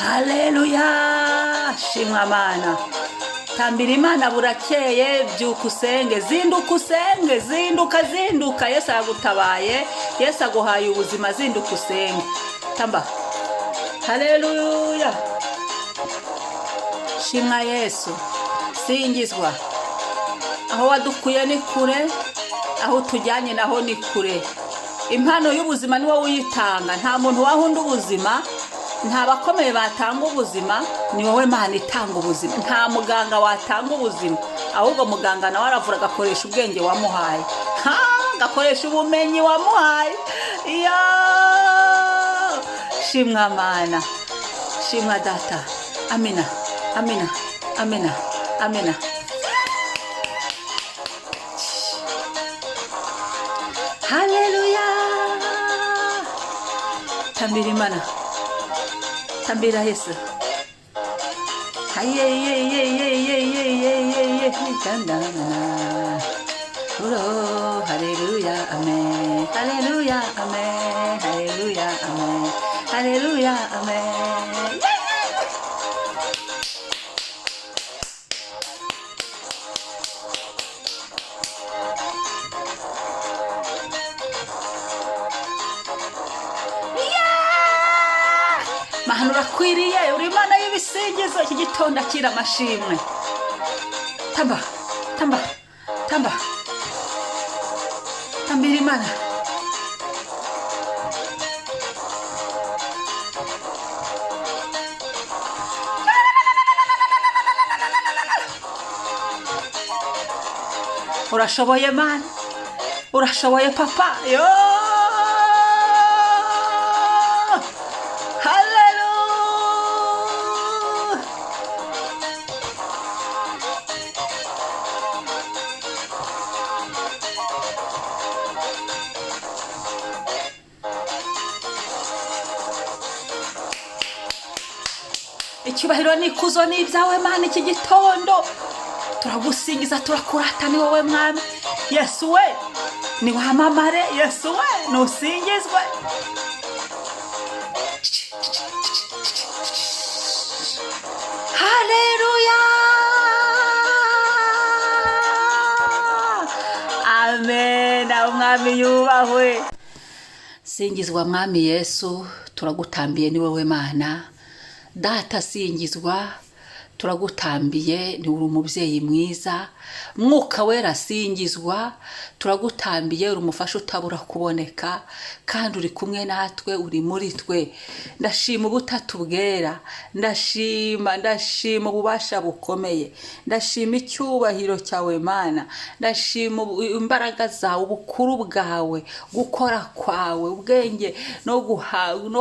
haleluya shimwa mana tambira imana burakeye byuka usenge zinduka usenge zinduka Yesu yagutabaye Yesu aguhaye ubuzima zinduka usenge tamba haleluya shimwa Yesu singizwa aho wadukuye ni kure aho tujyanye naho ni kure impano y'ubuzima ni wowe uyitanga nta muntu wahunda ubuzima nta bakomeye batanga ubuzima ni wowe Mana itanga ubuzima nta muganga watanga ubuzima ahubwo muganga nawe aravura agakoresha ubwenge wamuhaye gakoresha ubumenyi wamuhaye iyo shimwa Mana shimwa data amina amina amina amina haleluya tambira imana tambira Yesu haye haleluya amen haleluya amen haleluya amen haleluya amen Mahano urakwiriye uri Imana y'ibisingizo iki gitondo akira amashimwe tamba tambira Imana urashoboye Mana urashoboye papa yo icyubahiro n'ikuzo ni ibyawe Mana iki gitondo turagusingiza turakurata ni wowe Mwami Yesu we ni wamamare Yesu we nusingizwe haleluya amen Mwami yubahwe singizwa Mwami Yesu turagutambiye ni wowe Mana data singizwa turagutambiye ni uri umubyeyi mwiza mwuka wera singizwa turagutambiye uri umufasha utabura kuboneka kandi uri kumwe natwe uri muri twe ndashima ubutatu bwera ndashima ububasha bukomeye ndashima icyubahiro cyawe Mana ndashima imbaraga zawe ubukuru bwawe gukora kwawe ubwenge no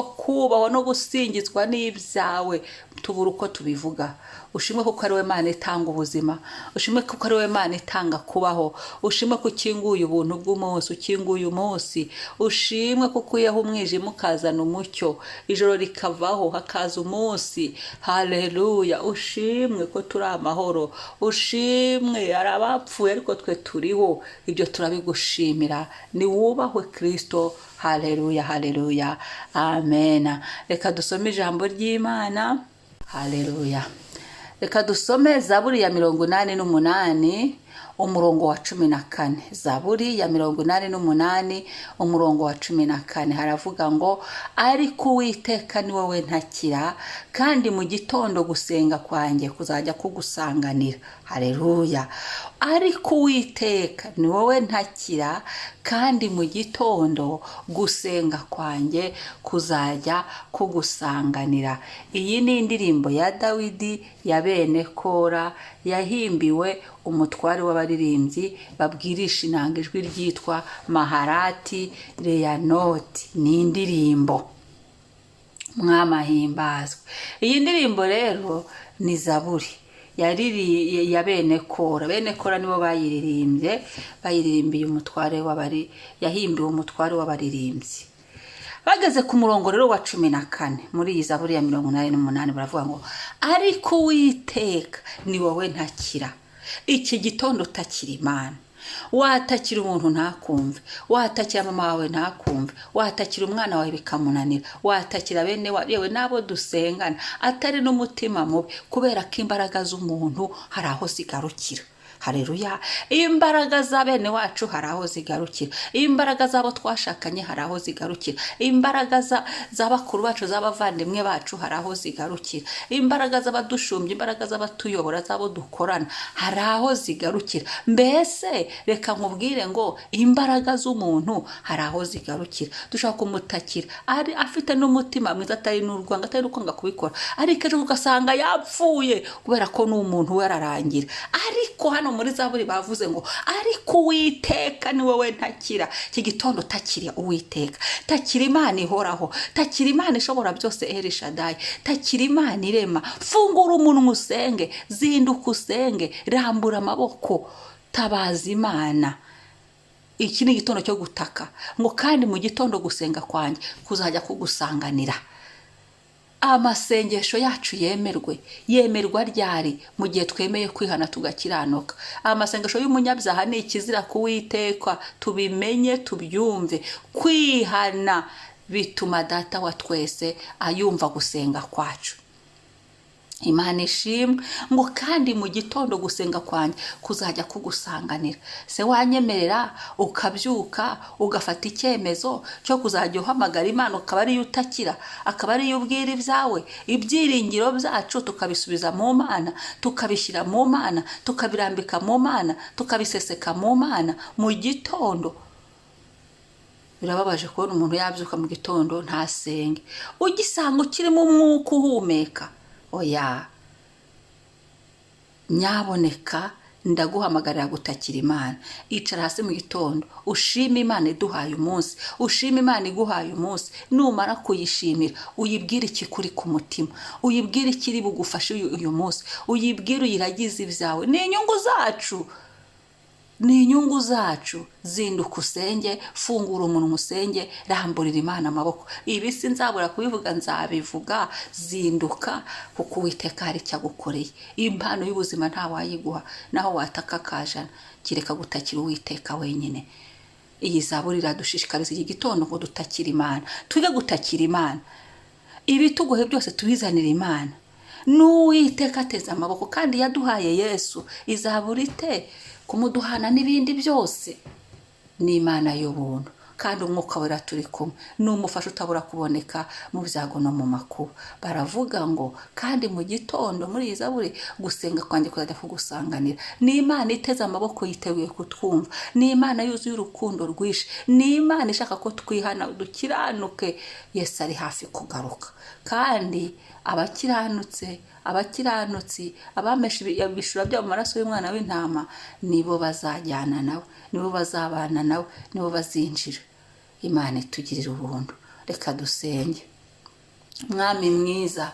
kubaho no gusingizwa n'ibyawe tubura uko tubivuga ushimwe kuko ari we Mana itanga ubuzima ushimwe kuko ari we Mana itanga kubaho ushimwe ko ukinguye ubuntu bw'umunsi ukinguye umunsi ushimwe kuko uyeho umwijima ukazana umucyo ijoro rikavaho hakaza umunsi haleluya ushimwe ko turi amahoro ushimwe ari abapfuye ariko twe turiho ibyo turabigushimira ni wubahwe Kristo haleluya haleluya amen reka dusome ijambo ry'Imana haleluya reka dusome Zaburi ya 88 umurongo wa 14 Zaburi ya 88 umurongo wa 14 haravuga ngo ariko Uwiteka ni wowe ntakira kandi mu gitondo gusenga kwanjye kuzajya kugusanganira haleluya ariko Uwiteka ni wowe ntakira kandi mu gitondo gusenga kwanjye kuzajya kugusanganira iyi ni indirimbo ya Dawidi ya bene Kora yahimbiwe umutware w'abaririmbyi babwirisha inanga ijwi ryitwa Maharati Leyanoti ni indirimbo mwamahimbazwe iyi ndirimbo rero ni Zaburi ya bene Kora nibo bayiririmbiye umutware yahimbiwe umutware w'abaririmbyi bageze ku murongo rero wa 14 muri iyi Zaburi ya 88 baravuga ngo ariko Uwiteka ni wowe ntakira iki gitondo utakira Imana watakira umuntu ntakumve, watakira mama wawe ntakumve, watakira umwana wawe bikamunanira, watakira bene yewe n'abo dusengana atari n'umutima mubi, kubera ko imbaraga z'umuntu hari aho zigarukira. Haleluya. Imbaraga za bene wacu hari aho zigarukira, imbaraga z'abo twashakanye hari aho zigarukira, imbaraga z'abakuru bacu z'abavandimwe bacu hari aho zigarukira, imbaraga z'abadushumbye, imbaraga z'abatuyobora, z'abo dukorana hari aho zigarukira. Mbese reka nkubwire ngo imbaraga z'umuntu hari aho zigarukira. Dushaka kumutakira ari afite n'umutima mwiza, atari n'urwanga, atari n'ukwanga kubikora, ariko ejo ugasanga yapfuye kubera ko n'umuntu we ararangira. Ariko hano muri Zaburi bavuze ngo ariko Uwiteka ni wowe ntakira. Iki gitondo takira Uwiteka, takira Imana ihoraho, takira Imana ishobora byose, El Shaddai, takira Imana irema. Fungura umunwa usenge, zinduka usenge, rambura amaboko, tabaza Imana. Iki ni igitondo cyo gutaka ngo kandi mu gitondo gusenga kwanjye kuzajya kugusanganira. Amasengesho yacu yemerwa ryari? Mu gihe twemeye kwihana tugakiranuka. Amasengesho y'umunyabyaha ni ikizira kuwiteka, tubimenye tubyumve. Kwihana bituma Data wa twese ayumva gusenga kwacu. Imana ishimwe ngo kandi mu gitondo gusenga kwanjye kuzajya kugusanganira. Se wanyemerera ukabyuka ugafata icyemezo cyo kuzajya uhamagara Imana, ukaba ari utakira, akaba ari ubwira ibyawe, ibyiringiro byacu tukabisubiza mu Mana, tukabishyira mu Mana, tukabirambika mu Mana, tukabiseseka mu Mana mu gitondo. Birababaje kubona umuntu yabyuka mu gitondo ntasenge, ugisanga ukirimo umwuka uhumeka. Oya, nyaboneka ndaguhamagarira gutakira Imana. Icara hasi mu gitondo ushima Imana iduhaye umunsi, ushima Imana iguhaye umunsi. Numara kuyishimira uyibwire ikikuri ku mutima, uyibwire ikiri bugufashe uyu munsi, uyibwire uyiragize ibyawe. Ni inyungu zacu. Zinduka usenge, fungura umunwa usenge, ramburira Imana amaboko. Ibi sinzabura kubivuga, nzabivuga. Zinduka kuko Uwiteka hari icyo agukoreye. Impano y'ubuzima nta wayiguha, naho wataka kajana, kireka gutakira Uwiteka wenyine. Iyi Zaburi iradushishikariza iki gitondo ngo dutakire Imana, twige gutakira Imana. Ibitugoye byose tubizanira Imana. N'Uwiteka ateze amaboko kandi yaduhaye Yesu. Izaburi ite kumuduhana n'ibindi byose? Ni Imana y'ubuntu kandi umwuka wera turi kumwe, n'umufasha utabura kuboneka mu byago no mu makuba. Baravuga ngo kandi mu gitondo muri iyi Zaburi gusenga kwanjye kuzajya kugusanganira. Ni Imana iteze amaboko yiteguye kutwumva, ni Imana yuzuye urukundo rwinshi, ni Imana ishaka ko twihana dukiranuke. Yesu ari hafi kugaruka kandi abakiranutsi abameshe ibishura byabo maraso y'umwana w'intama nibo bazajyana nawe, nibo bazabana nawe, nibo bazinjira. Imana itugirira ubuntu. Reka dusenge. Mwami mwiza,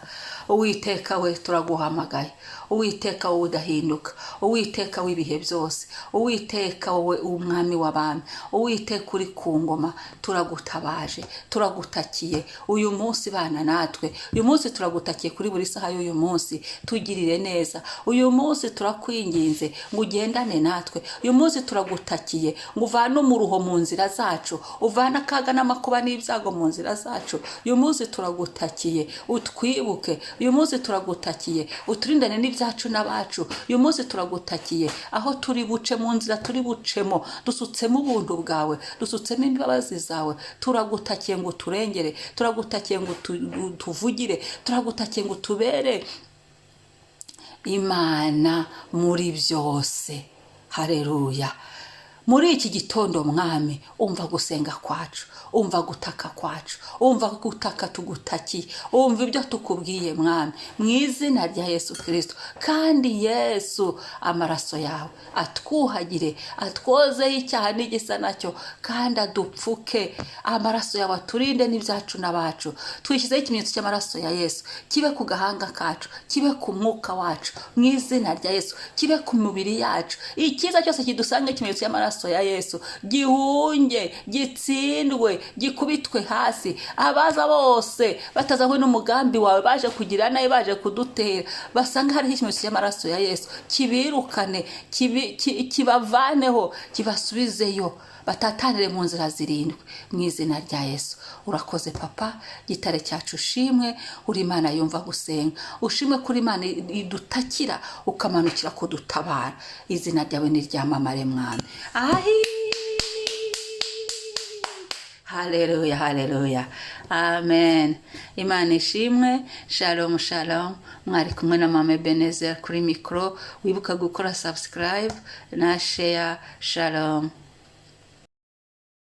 Uwiteka we turaguhamagaye, Uwiteka wowe udahinduka, Uwiteka w'ibihe byose, Uwiteka wowe umwami w'abami, Uwiteka uri ku ngoma. Turagutabaje, turagutakiye uyu munsi bana natwe. Uyu munsi turagutakiye kuri buri saha y'uyu munsi, tugirire neza. Uyu munsi turakwinginze ngo ugendane natwe. Uyu munsi turagutakiye ngo uvane umuruho mu nzira zacu, uvane akaga n'amakuba n'ibyago mu nzira zacu. Uyu munsi turagutakiye utwibuke. Uyu munsi turagutakiye uturindane n'ibyacu n'abacu. Uyu munsi turagutakiye aho turi buce mu nzira turi bucemo, dusutsemo ubuntu bwawe, dusutsemo imbabazi zawe. Turagutakiye ngo turengere, turagutakiye ngo tuvugire, turagutakiye ngo tubere Imana muri byose. Haleluya. Muri iki gitondo mwami, umva gusenga kwacu, umva gutaka kwacu, umva gutaka tugutakiye, umva ibyo tukubwiye mwami, mu izina rya Yesu Kristo. Kandi Yesu, amaraso yawe atwuhagire, atwozeho icyaha n'igisa nacyo, kandi adupfuke. Amaraso yawe aturinde n'ibyacu n'abacu. Twishyizeho ikimenyetso cy'amaraso ya Yesu, kibe ku gahanga kacu, kibe ku mwuka wacu, mu izina rya Yesu, kibe ku mubiri yacu. Ikiza cyose kidusanga ikimenyetso cy'amaraso cy'amaraso ya Yesu gihunge, gitsindwe, gikubitwe hasi. Abaza bose batazanywe n'umugambi wawe, baje kugira nawe, baje kudutera, basanga hariho ikimenyetso cy'amaraso ya Yesu, kibirukane, kibavaneho, kibasubizeyo, batatanire mu nzira zirindwi mu izina rya Yesu. Urakoze papa, gitare cyacu ushimwe, uri Imana yumva gusenga, ushimwe kuri Imana idutakira ukamanukira kudutabara. Izina ryawe niryamamare mwami. Haleluya, haleluya, amen. Imana ishimwe. Shalom, shalom. Mwari kumwe na Mama Ebenezer kuri mikro. Wibuka gukora subscribe na share. Shalom.